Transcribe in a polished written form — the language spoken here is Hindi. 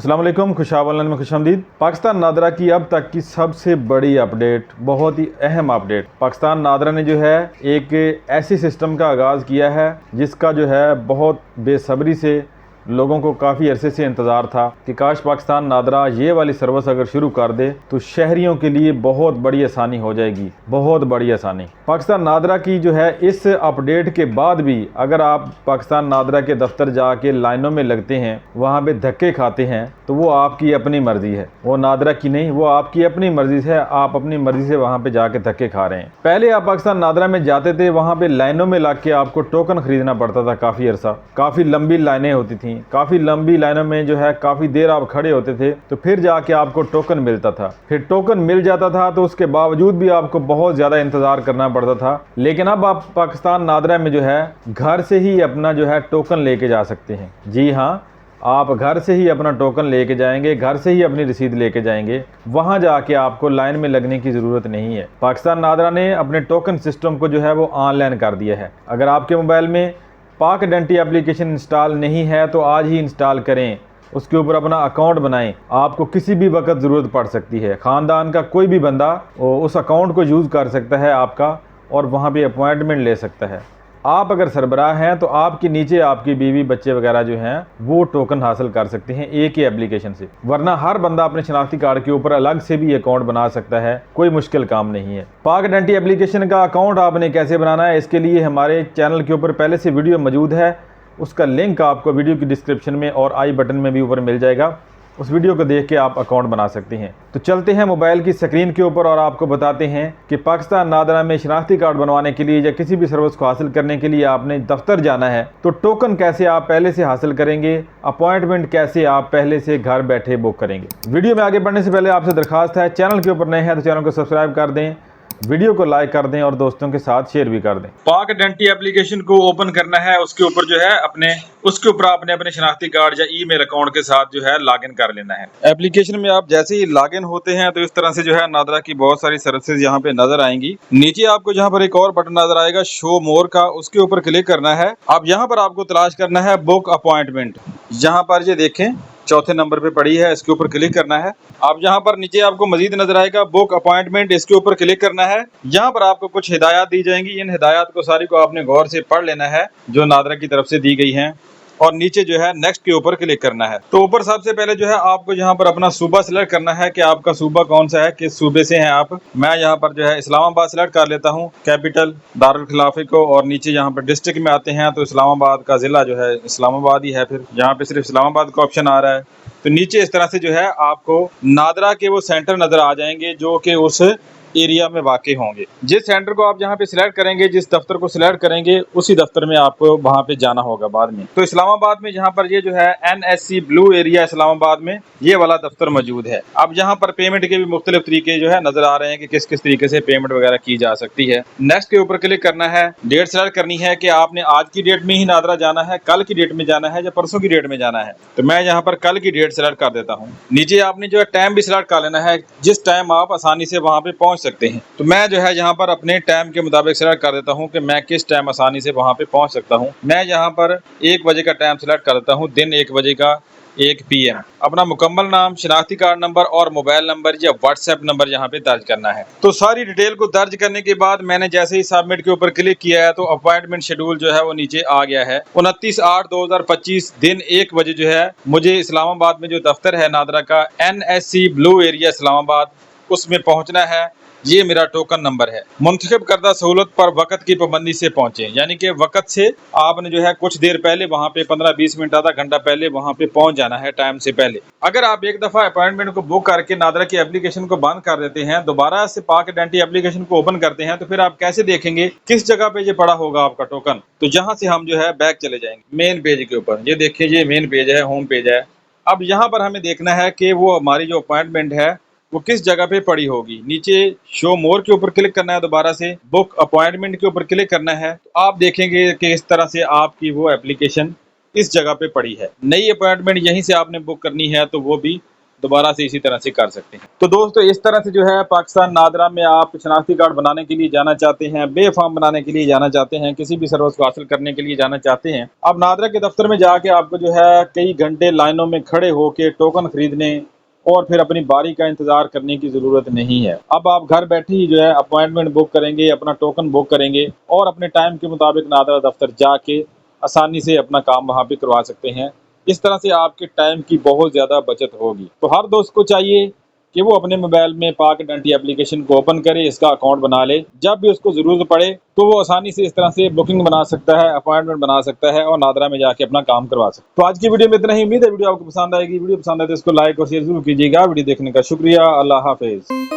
अस्सलाम वालेकुम, खुशावलन में खुशामदीद। पाकिस्तान नादरा की अब तक की सबसे बड़ी अपडेट, बहुत ही अहम अपडेट। पाकिस्तान नादरा ने जो है एक ऐसी सिस्टम का आगाज़ किया है जिसका जो है बहुत बेसब्री से लोगों को काफ़ी अरसे से इंतज़ार था कि काश पाकिस्तान नादरा ये वाली सर्विस अगर शुरू कर दे तो शहरियों के लिए बहुत बड़ी आसानी हो जाएगी, बहुत बड़ी आसानी। पाकिस्तान नादरा की जो है इस अपडेट के बाद भी अगर आप पाकिस्तान नादरा के दफ्तर जाके लाइनों में लगते हैं, वहाँ पे धक्के खाते हैं, तो वो आपकी अपनी मर्जी है, वो नादरा की नहीं, वो आपकी अपनी मर्जी है। आप अपनी मर्जी से वहाँ पे जाके धक्के खा रहे हैं। पहले आप पाकिस्तान नादरा में जाते थे, वहाँ पे लाइनों में लग के आपको टोकन खरीदना पड़ता था। काफ़ी अरसा, काफ़ी लंबी लाइनें होती थी, काफ़ी लंबी लाइनों में जो है काफ़ी देर आप खड़े होते थे, तो फिर जाके आपको टोकन मिलता था। फिर टोकन मिल जाता था तो उसके बावजूद भी आपको बहुत ज़्यादा इंतज़ार करना पड़ता था। लेकिन अब आप पाकिस्तान नादरा में जो है घर से ही अपना जो है टोकन लेके जा सकते हैं। जी हाँ, आप घर से ही अपना टोकन लेके जाएंगे, घर से ही अपनी रसीद लेके जाएंगे, वहाँ जाके आपको लाइन में लगने की ज़रूरत नहीं है। पाकिस्तान नादरा ने अपने टोकन सिस्टम को जो है वो ऑनलाइन कर दिया है। अगर आपके मोबाइल में पाक आइडेंटिटी एप्लीकेशन इंस्टॉल नहीं है तो आज ही इंस्टॉल करें, उसके ऊपर अपना अकाउंट बनाएं। आपको किसी भी वक्त ज़रूरत पड़ सकती है, ख़ानदान का कोई भी बंदा उस अकाउंट को यूज़ कर सकता है आपका, और वहाँ पे अपॉइंटमेंट ले सकता है। आप अगर सरबराह हैं तो आपके नीचे आपकी बीवी बच्चे वगैरह जो हैं वो टोकन हासिल कर सकते हैं एक ही एप्लीकेशन से, वरना हर बंदा अपने शनाख्ती कार्ड के ऊपर अलग से भी अकाउंट बना सकता है। कोई मुश्किल काम नहीं है। पाक आइडेंटिटी एप्लीकेशन का अकाउंट आपने कैसे बनाना है, इसके लिए हमारे चैनल के ऊपर पहले से वीडियो मौजूद है, उसका लिंक आपको वीडियो की डिस्क्रिप्शन में और आई बटन में भी ऊपर मिल जाएगा। उस वीडियो को देख के आप अकाउंट बना सकते हैं। तो चलते हैं मोबाइल की स्क्रीन के ऊपर और आपको बताते हैं कि पाकिस्तान नादरा में शनाख्ती कार्ड बनवाने के लिए या किसी भी सर्विस को हासिल करने के लिए आपने दफ्तर जाना है तो टोकन कैसे आप पहले से हासिल करेंगे, अपॉइंटमेंट कैसे आप पहले से घर बैठे बुक करेंगे। वीडियो में आगे बढ़ने से पहले आपसे दरखास्त है, चैनल के ऊपर नए हैं तो चैनल को सब्सक्राइब कर दें, वीडियो को लाइक कर दें और दोस्तों के साथ शेयर भी कर दें। पाक आइडेंटिटी एप्लीकेशन को ओपन करना है, उसके ऊपर जो है उसके ऊपर आपने अपने शनाख्ती कार्ड या ईमेल अकाउंट के साथ जो है लॉगिन कर लेना है। एप्लीकेशन में आप जैसे ही लॉगिन होते हैं तो इस तरह से जो है नादरा की बहुत सारी सर्विसेज यहाँ पे नजर आएंगी। नीचे आपको जहाँ पर एक और बटन नजर आएगा शो मोर का, उसके ऊपर क्लिक करना है। अब यहाँ पर आपको तलाश करना है बुक अपॉइंटमेंट। यहाँ पर ये देखें चौथे नंबर पे पड़ी है, इसके ऊपर क्लिक करना है। अब यहाँ पर नीचे आपको मजीद नजर आएगा बुक अपॉइंटमेंट, इसके ऊपर क्लिक करना है। यहाँ पर आपको कुछ हिदायत दी जाएंगी, इन हिदायत को सारी को आपने गौर से पढ़ लेना है जो नादरा की तरफ से दी गई हैं, और नीचे जो है नेक्स्ट के ऊपर क्लिक करना है। तो ऊपर सबसे पहले जो है आपको यहाँ पर अपना सूबा सिलेक्ट करना है कि आपका सूबा कौन सा है, किस सूबे से हैं आप। मैं यहाँ पर जो है इस्लामाबाद सिलेक्ट कर लेता हूँ, कैपिटल दारुल खिलाफे को, और नीचे यहाँ पर डिस्ट्रिक्ट में आते हैं तो इस्लामाबाद का जिला जो है इस्लामाबाद ही है। फिर यहाँ पे सिर्फ इस्लामाबाद का ऑप्शन आ रहा है। तो नीचे इस तरह से जो है आपको नादरा के वो सेंटर नजर आ जाएंगे जो कि उस एरिया में वाक़ई होंगे। जिस सेंटर को आप यहाँ पे सिलेक्ट करेंगे, जिस दफ्तर को सिलेक्ट करेंगे, उसी दफ्तर में आपको वहाँ पे जाना होगा बाद में। तो इस्लामाबाद में यहाँ पर ये जो है NSC ब्लू एरिया इस्लामाबाद में ये वाला दफ्तर मौजूद है। अब यहाँ पर पेमेंट के भी मुख्तलिफ तरीके जो है नजर आ रहे हैं कि किस किस तरीके से पेमेंट वगैरह की जा सकती है। नेक्स्ट के ऊपर क्लिक करना है। डेट सेलेक्ट करनी है कि आपने आज की डेट में ही नादरा जाना है, कल की डेट में जाना है या परसों की डेट में जाना है। तो मैं यहाँ पर कल की डेट सेलेक्ट कर देता हूँ। नीचे आपने जो है टाइम भी सिलेक्ट कर लेना है, जिस टाइम आप आसानी से वहाँ पे पहुँच सकते हैं। तो मैं जो है यहाँ पर अपने टाइम के मुताबिक सिलेक्ट कर देता हूँ कि मैं किस टाइम आसानी से वहाँ पे पहुँच सकता हूँ। मैं यहाँ पर 1 बजे का टाइम सिलेक्ट कर देता हूँ, दिन 1 बजे का 1 PM। अपना मुकम्मल नाम, शनाख्ती कार्ड नंबर और मोबाइल नंबर या व्हाट्सएप नंबर यहाँ पे दर्ज करना है। तो सारी डिटेल को दर्ज करने के बाद मैंने जैसे ही सबमिट के ऊपर क्लिक किया है तो अपॉइंटमेंट शेड्यूल जो है वो नीचे आ गया है। 29/8/2025 दिन 1 बजे जो है मुझे इस्लामाबाद में जो दफ्तर है नादरा का NSC ब्लू एरिया इस्लामाबाद, उसमें पहुँचना है। ये मेरा टोकन नंबर है। मुंतखब करदा सहूलत पर वक्त की पाबंदी से पहुंचे, यानी कि वक्त से आपने जो है कुछ देर पहले वहां पे 15-20 मिनट आधा घंटा पहले वहां पे पहुंच जाना है, टाइम से पहले। अगर आप एक दफा अपॉइंटमेंट को बुक करके नादरा की एप्लीकेशन को बंद कर देते हैं, दोबारा से पाक आइडेंटिटी एप्लीकेशन को ओपन करते हैं, तो फिर आप कैसे देखेंगे किस जगह पे ये पड़ा होगा आपका टोकन। तो यहाँ से हम जो है बैक चले जाएंगे मेन पेज के ऊपर। ये देखिए ये मेन पेज है, होम पेज है। अब यहाँ पर हमें देखना है कि वो हमारी जो अपॉइंटमेंट है वो किस जगह पे पड़ी होगी। नीचे शो मोर के ऊपर क्लिक करना है, दोबारा से बुक अपॉइंटमेंट के ऊपर क्लिक करना है। तो आप देखेंगे कि इस तरह से आपकी वो एप्लीकेशन इस जगह पे पड़ी है। नई अपॉइंटमेंट यहीं से आपने बुक करनी है तो वो भी दोबारा से इसी तरह से कर सकते हैं। तो दोस्तों इस तरह से जो है पाकिस्तान नादरा में आप शनाख्ती कार्ड बनाने के लिए जाना चाहते हैं, बे फॉर्म बनाने के लिए जाना चाहते हैं, किसी भी सर्विस को हासिल करने के लिए जाना चाहते हैं, अब नादरा के दफ्तर में जाके आपको जो है कई घंटे लाइनों में खड़े होकर टोकन खरीदने और फिर अपनी बारी का इंतजार करने की जरूरत नहीं है। अब आप घर बैठे ही जो है अपॉइंटमेंट बुक करेंगे, अपना टोकन बुक करेंगे और अपने टाइम के मुताबिक नादरा दफ्तर जाके आसानी से अपना काम वहां पे करवा सकते हैं। इस तरह से आपके टाइम की बहुत ज़्यादा बचत होगी। तो हर दोस्त को चाहिए कि वो अपने मोबाइल में पाक आइडेंटिटी एप्लीकेशन को ओपन करे, इसका अकाउंट बना ले। जब भी उसको ज़रूरत पड़े तो वो आसानी से इस तरह से बुकिंग बना सकता है, अपॉइंटमेंट बना सकता है और नादरा में जाके अपना काम करवा सकता है। तो आज की वीडियो में इतना ही। उम्मीद है वीडियो आपको पसंद आएगी। वीडियो पसंद आए तो इसको लाइक और शेयर जरूर कीजिएगा। वीडियो देखने का शुक्रिया। अल्लाह हाफिज़।